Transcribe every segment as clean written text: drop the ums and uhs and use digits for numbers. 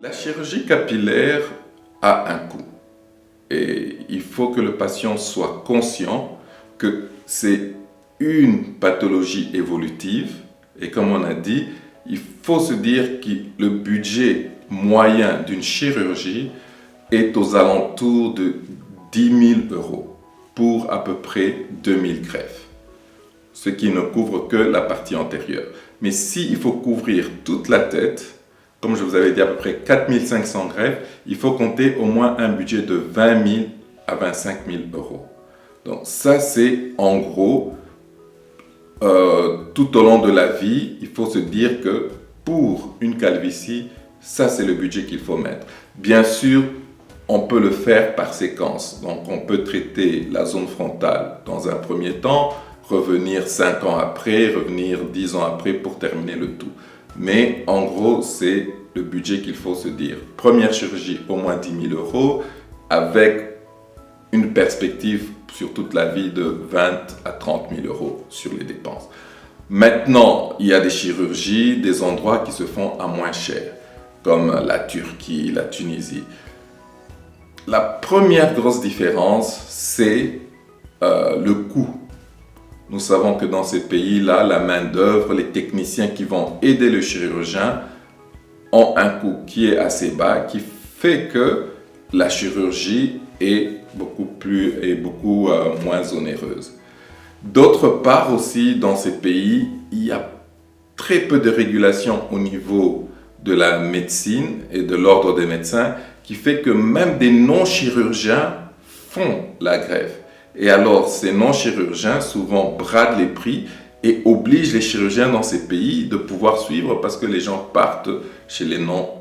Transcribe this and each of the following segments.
La chirurgie capillaire a un coût et il faut que le patient soit conscient que c'est une pathologie évolutive et comme on a dit, il faut se dire que le budget moyen d'une chirurgie est aux alentours de 10 000 € pour à peu près 2000 greffes, ce qui ne couvre que la partie antérieure. Mais s'il faut couvrir toute la tête, comme je vous avais dit à peu près 4500 greffes, il faut compter au moins un budget de 20 000 à 25 000 €. Donc ça c'est en gros, tout au long de la vie, il faut se dire que pour une calvitie, ça c'est le budget qu'il faut mettre. Bien sûr, on peut le faire par séquence. Donc on peut traiter la zone frontale dans un premier temps, revenir 5 ans après, revenir 10 ans après pour terminer le tout. Mais en gros, c'est le budget qu'il faut se dire. Première chirurgie, au moins 10 000 € avec une perspective sur toute la vie de 20 à 30 000 € sur les dépenses. Maintenant, il y a des chirurgies, des endroits qui se font à moins cher, comme la Turquie, la Tunisie. La première grosse différence, c'est le coût. Nous savons que dans ces pays-là, la main-d'œuvre, les techniciens qui vont aider le chirurgien ont un coût qui est assez bas, qui fait que la chirurgie est beaucoup moins onéreuse. D'autre part aussi, dans ces pays, il y a très peu de régulation au niveau de la médecine et de l'ordre des médecins, qui fait que même des non-chirurgiens font la greffe. Et alors, ces non-chirurgiens souvent bradent les prix et obligent les chirurgiens dans ces pays de pouvoir suivre parce que les gens partent chez les non-médecins.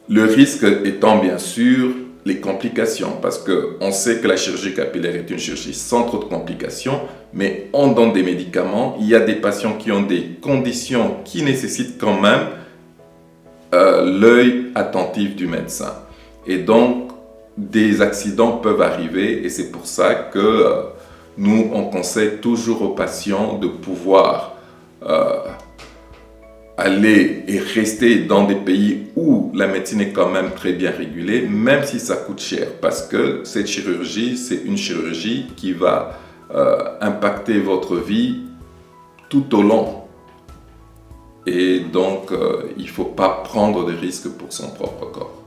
Le risque étant bien sûr les complications parce qu'on sait que la chirurgie capillaire est une chirurgie sans trop de complications, mais on donne des médicaments. Il y a des patients qui ont des conditions qui nécessitent quand même l'œil attentif du médecin. Et donc, des accidents peuvent arriver et c'est pour ça que nous, on conseille toujours aux patients de pouvoir aller et rester dans des pays où la médecine est quand même très bien régulée, même si ça coûte cher, parce que cette chirurgie, c'est une chirurgie qui va impacter votre vie tout au long. Et donc, il ne faut pas prendre de risques pour son propre corps.